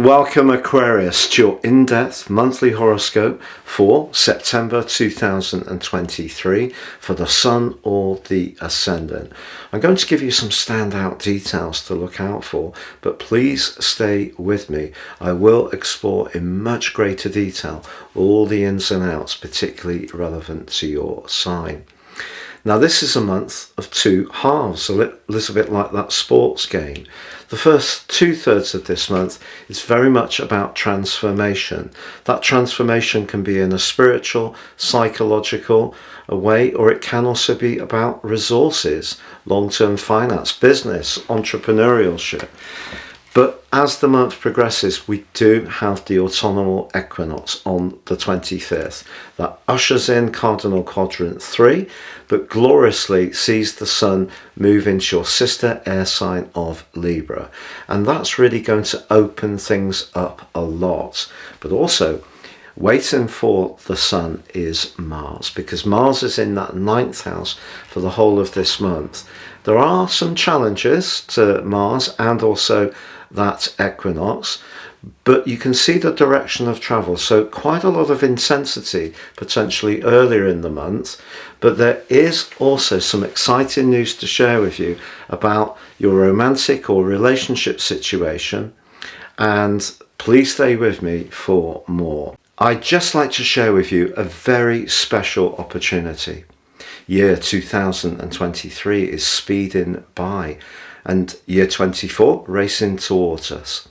Welcome Aquarius to your in-depth monthly horoscope for September 2023 for the Sun or the Ascendant. I'm going to give you some standout details to look out for, but please stay with me. I will explore in much greater detail all the ins and outs, particularly relevant to your sign. Now this is a month of two halves, a little bit like that sports game. The first 2/3 of this month is very much about transformation. That transformation can be in a spiritual, psychological way, or it can also be about resources, long-term finance, business, entrepreneurship. But as the month progresses, we do have the autumnal equinox on the 25th. That ushers in cardinal quadrant 3, but gloriously sees the sun move into your sister air sign of Libra. And that's really going to open things up a lot. But also, waiting for the sun is Mars, because Mars is in that 9th house for the whole of this month. There are some challenges to Mars and also that equinox, but you can see the direction of travel, so quite a lot of intensity potentially earlier in the month. But there is also some exciting news to share with you about your romantic or relationship situation, and please stay with me for more. I'd just like to share with you a very special opportunity. Year 2023 is speeding by, and year 24 racing towards us.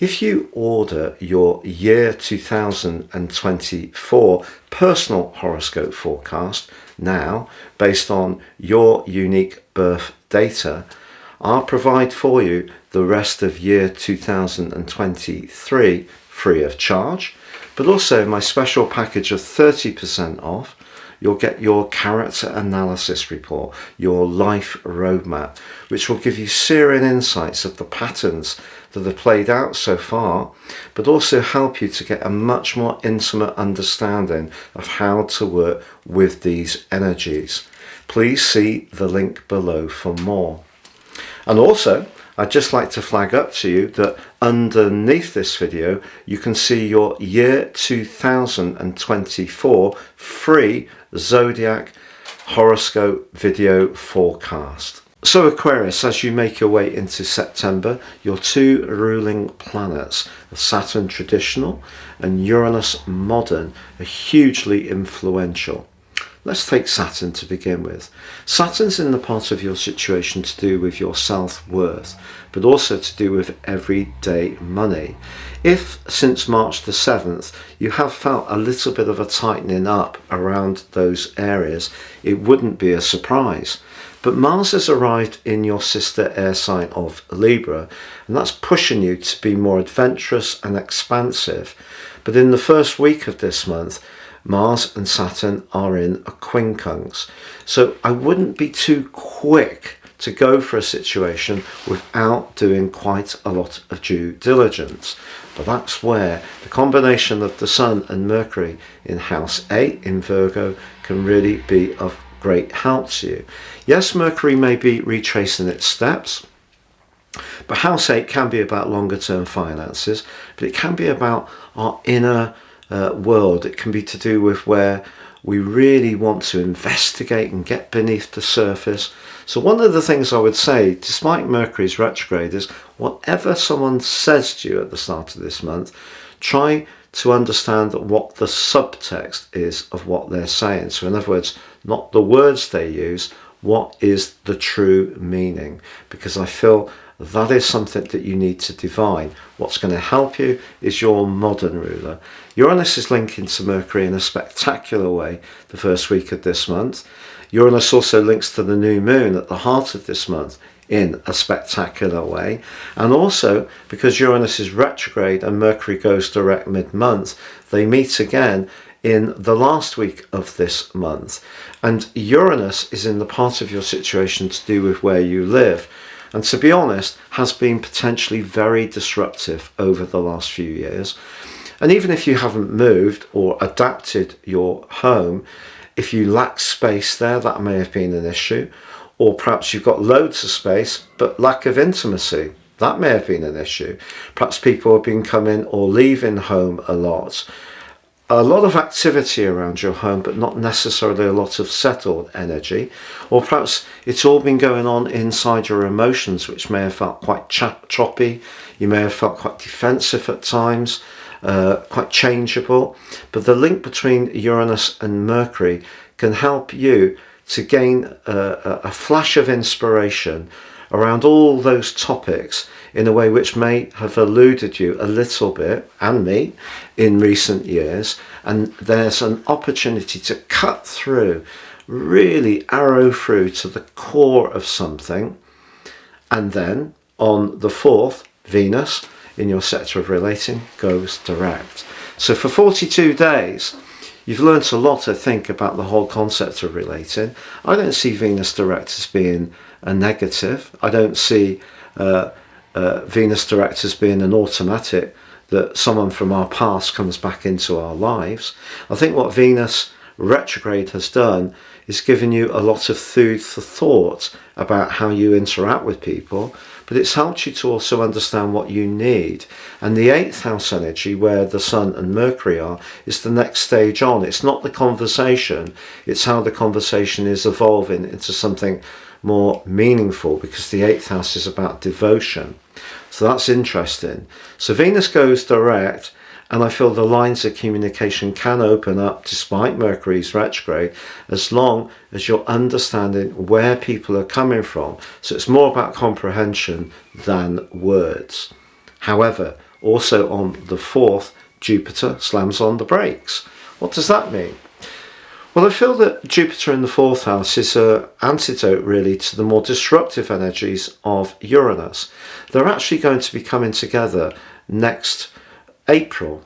If you order your year 2024 personal horoscope forecast now, based on your unique birth data, I'll provide for you the rest of year 2023 free of charge, but also my special package of 30% off. You'll get your character analysis report, your life roadmap, which will give you searing insights of the patterns that have played out so far, but also help you to get a much more intimate understanding of how to work with these energies. Please see the link below for more. And also, I'd just like to flag up to you that underneath this video, you can see your year 2024 free zodiac horoscope video forecast. So Aquarius, as you make your way into September, your two ruling planets, Saturn traditional and Uranus modern, are hugely influential. Let's take Saturn to begin with. Saturn's in the part of your situation to do with your self-worth, but also to do with everyday money. If since March the 7th you have felt a little bit of a tightening up around those areas, it wouldn't be a surprise. But Mars has arrived in your sister air sign of Libra, and that's pushing you to be more adventurous and expansive. But in the first week of this month, Mars and Saturn are in a quincunx. So I wouldn't be too quick to go for a situation without doing quite a lot of due diligence. But that's where the combination of the Sun and Mercury in House 8 in Virgo can really be of great help to you. Yes, Mercury may be retracing its steps, but House 8 can be about longer term finances, but it can be about our inner world. It can be to do with where we really want to investigate and get beneath the surface. So one of the things I would say, despite Mercury's retrograde, is whatever someone says to you at the start of this month, try to understand what the subtext is of what they're saying. So in other words, not the words they use, what is the true meaning? Because I feel that is something that you need to divine. What's going to help you is your modern ruler. Uranus is linking to Mercury in a spectacular way the first week of this month. Uranus also links to the new moon at the heart of this month in a spectacular way. And also, because Uranus is retrograde and Mercury goes direct mid-month, they meet again in the last week of this month. And Uranus is in the part of your situation to do with where you live, and to be honest, has been potentially very disruptive over the last few years. And even if you haven't moved or adapted your home, if you lack space there, that may have been an issue. Or perhaps you've got loads of space, but lack of intimacy. That may have been an issue. Perhaps people have been coming or leaving home a lot. A lot of activity around your home, but not necessarily a lot of settled energy. Or perhaps it's all been going on inside your emotions, which may have felt quite choppy. You may have felt quite defensive at times, quite changeable. But the link between Uranus and Mercury can help you to gain a flash of inspiration around all those topics in a way which may have eluded you a little bit, and me, in recent years. And there's an opportunity to cut through, really arrow through to the core of something. And then on the 4th, Venus, in your sector of relating, goes direct. So for 42 days, you've learnt a lot, I think, about the whole concept of relating. I don't see Venus direct as being a negative. I don't see Venus direct as being an automatic that someone from our past comes back into our lives. I think what Venus retrograde has done is given you a lot of food for thought about how you interact with people, but it's helped you to also understand what you need. And the 8th house energy, where the Sun and Mercury are, is the next stage on. It's not the conversation, it's how the conversation is evolving into something more meaningful, because the 8th house is about devotion. So that's interesting. So Venus goes direct, and I feel the lines of communication can open up despite Mercury's retrograde, as long as you're understanding where people are coming from. So it's more about comprehension than words. However, also on the 4th, Jupiter slams on the brakes. What does that mean? Well, I feel that Jupiter in the 4th house is an antidote really to the more disruptive energies of Uranus. They're actually going to be coming together next April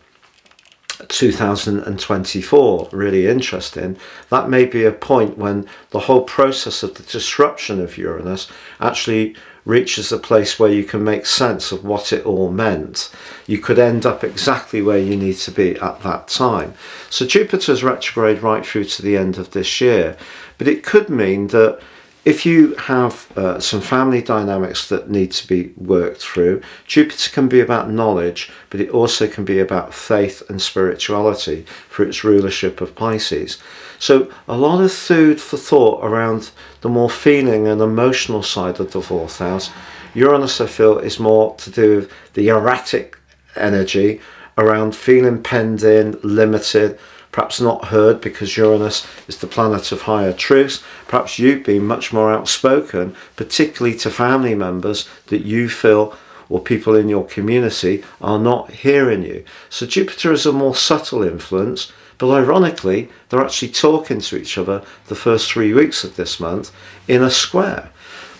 2024. Really interesting. That may be a point when the whole process of the disruption of Uranus actually reaches a place where you can make sense of what it all meant. You could end up exactly where you need to be at that time. So Jupiter's retrograde right through to the end of this year, but it could mean that if you have some family dynamics that need to be worked through, Jupiter can be about knowledge, but it also can be about faith and spirituality for its rulership of Pisces. So a lot of food for thought around the more feeling and emotional side of the 4th house. Uranus, I feel, is more to do with the erratic energy around feeling penned in, limited, perhaps not heard, because Uranus is the planet of higher truths. Perhaps you've been much more outspoken, particularly to family members that you feel, or people in your community, are not hearing you. So Jupiter is a more subtle influence, but ironically, they're actually talking to each other the first 3 weeks of this month in a square.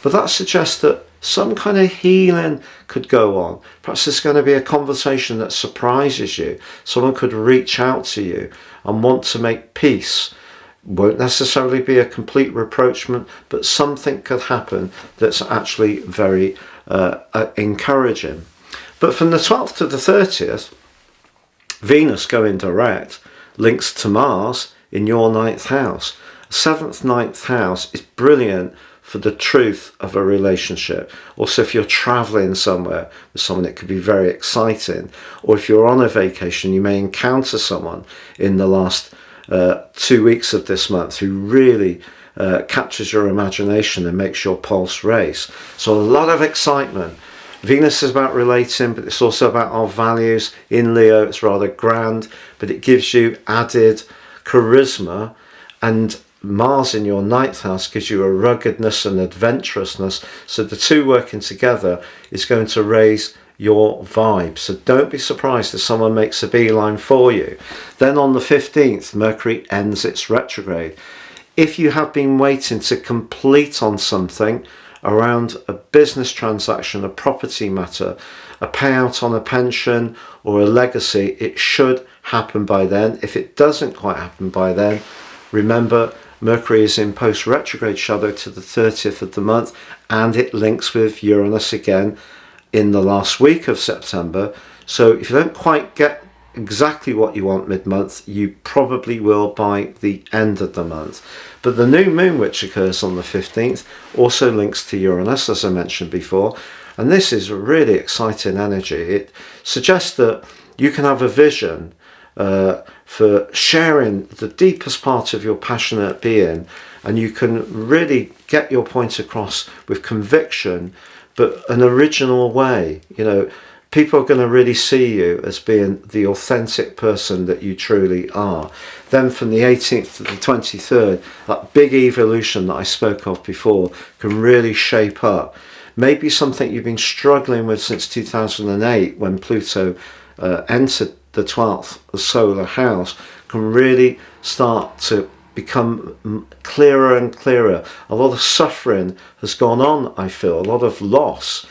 But that suggests that some kind of healing could go on. Perhaps there's going to be a conversation that surprises you. Someone could reach out to you and want to make peace. Won't necessarily be a complete rapprochement, but something could happen that's actually very encouraging. But from the 12th to the 30th, Venus going direct links to Mars in your 9th house. 7th, 9th house is brilliant for the truth of a relationship. Also, if you're traveling somewhere with someone, it could be very exciting. Or if you're on a vacation, you may encounter someone in the last 2 weeks of this month who really captures your imagination and makes your pulse race. So a lot of excitement. Venus is about relating, but it's also about our values. In Leo, it's rather grand, but it gives you added charisma. And Mars in your 9th house gives you a ruggedness and adventurousness. So the two working together is going to raise your vibe. So don't be surprised if someone makes a beeline for you. Then on the 15th, Mercury ends its retrograde. If you have been waiting to complete on something around a business transaction, a property matter, a payout on a pension or a legacy, it should happen by then. If it doesn't quite happen by then, remember Mercury is in post-retrograde shadow to the 30th of the month, and it links with Uranus again in the last week of September. So if you don't quite get exactly what you want mid-month, you probably will by the end of the month. But the new moon, which occurs on the 15th, also links to Uranus, as I mentioned before, And this is a really exciting energy. It suggests that you can have a vision for sharing the deepest part of your passionate being, and you can really get your point across with conviction, but an original way. You know, people are going to really see you as being the authentic person that you truly are. Then from the 18th to the 23rd, that big evolution that I spoke of before can really shape up. Maybe something you've been struggling with since 2008, when Pluto entered the 12th solar house, can really start to become clearer and clearer. A lot of suffering has gone on, I feel, a lot of loss.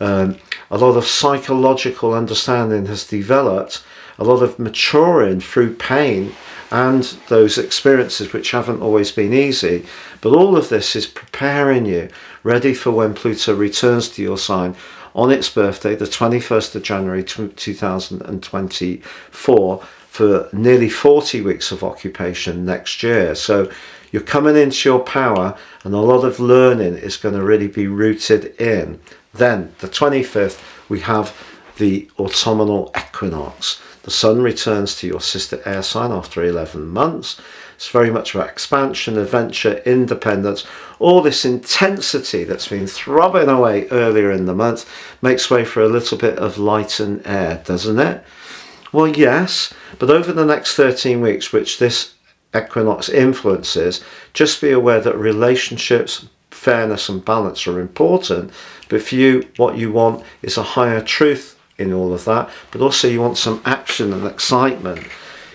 A lot of psychological understanding has developed, a lot of maturing through pain and those experiences which haven't always been easy. But all of this is preparing you ready for when Pluto returns to your sign on its birthday, the 21st of January 2024, for nearly 40 weeks of occupation next year. So you're coming into your power, and a lot of learning is going to really be rooted in. Then, the 25th, we have the autumnal equinox. The sun returns to your sister air sign after 11 months. It's very much about expansion, adventure, independence. All this intensity that's been throbbing away earlier in the month makes way for a little bit of light and air, doesn't it? Well, yes, but over the next 13 weeks, which this equinox influences, just be aware that relationships, fairness and balance are important. But for you, what you want is a higher truth in all of that, but also you want some action and excitement.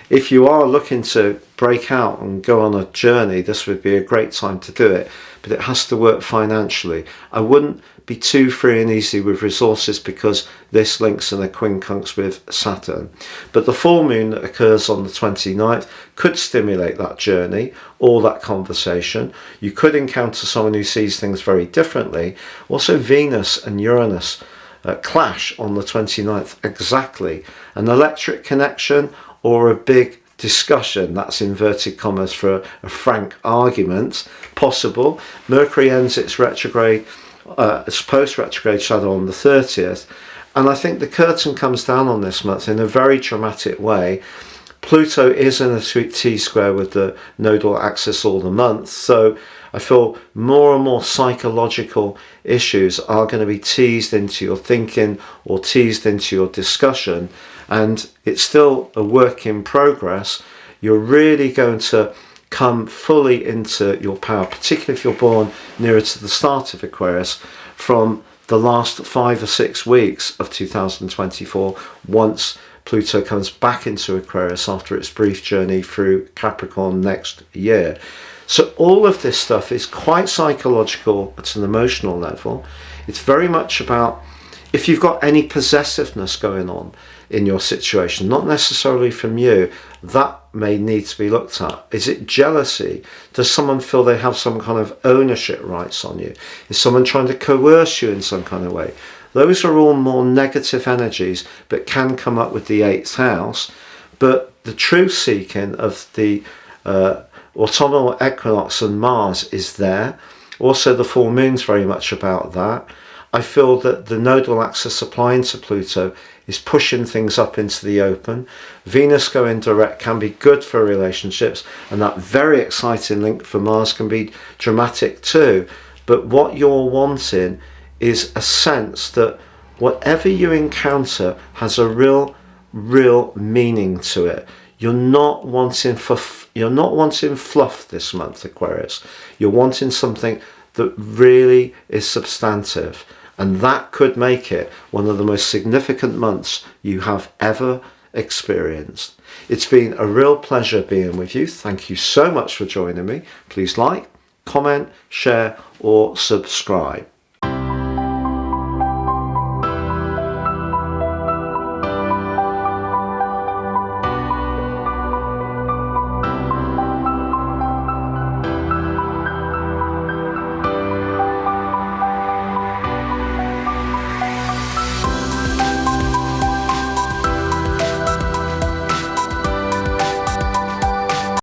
If you are looking to break out and go on a journey, this would be a great time to do it, but it has to work financially. I wouldn't be too free and easy with resources, because this links in a quincunx with Saturn. But the full moon that occurs on the 29th could stimulate that journey or that conversation. You could encounter someone who sees things very differently. Also, Venus and Uranus clash on the 29th exactly. An electric connection or a big discussion, that's inverted commas for a frank argument, possible. Mercury ends its retrograde, its post-retrograde shadow on the 30th, and I think the curtain comes down on this month in a very dramatic way. Pluto is in a T-square with the nodal axis all the month, so I feel more and more psychological issues are going to be teased into your thinking or teased into your discussion, and it's still a work in progress. You're really going to come fully into your power, particularly if you're born nearer to the start of Aquarius, from the last 5 or 6 weeks of 2024, once Pluto comes back into Aquarius after its brief journey through Capricorn next year. So all of this stuff is quite psychological at an emotional level. It's very much about if you've got any possessiveness going on in your situation, not necessarily from you, that may need to be looked at. Is it jealousy? Does someone feel they have some kind of ownership rights on you? Is someone trying to coerce you in some kind of way? Those are all more negative energies, but can come up with the 8th house. But the truth seeking of the autumnal equinox and Mars is there. Also, the full moon's very much about that. I feel that the nodal axis applying to Pluto is pushing things up into the open. Venus going direct can be good for relationships, and that very exciting link for Mars can be dramatic too. But what you're wanting is a sense that whatever you encounter has a real meaning to it. You're not wanting fluff this month, Aquarius. You're wanting something that really is substantive, and that could make it one of the most significant months you have ever experienced. It's been a real pleasure being with you. Thank you so much for joining me. Please like, comment, share or subscribe.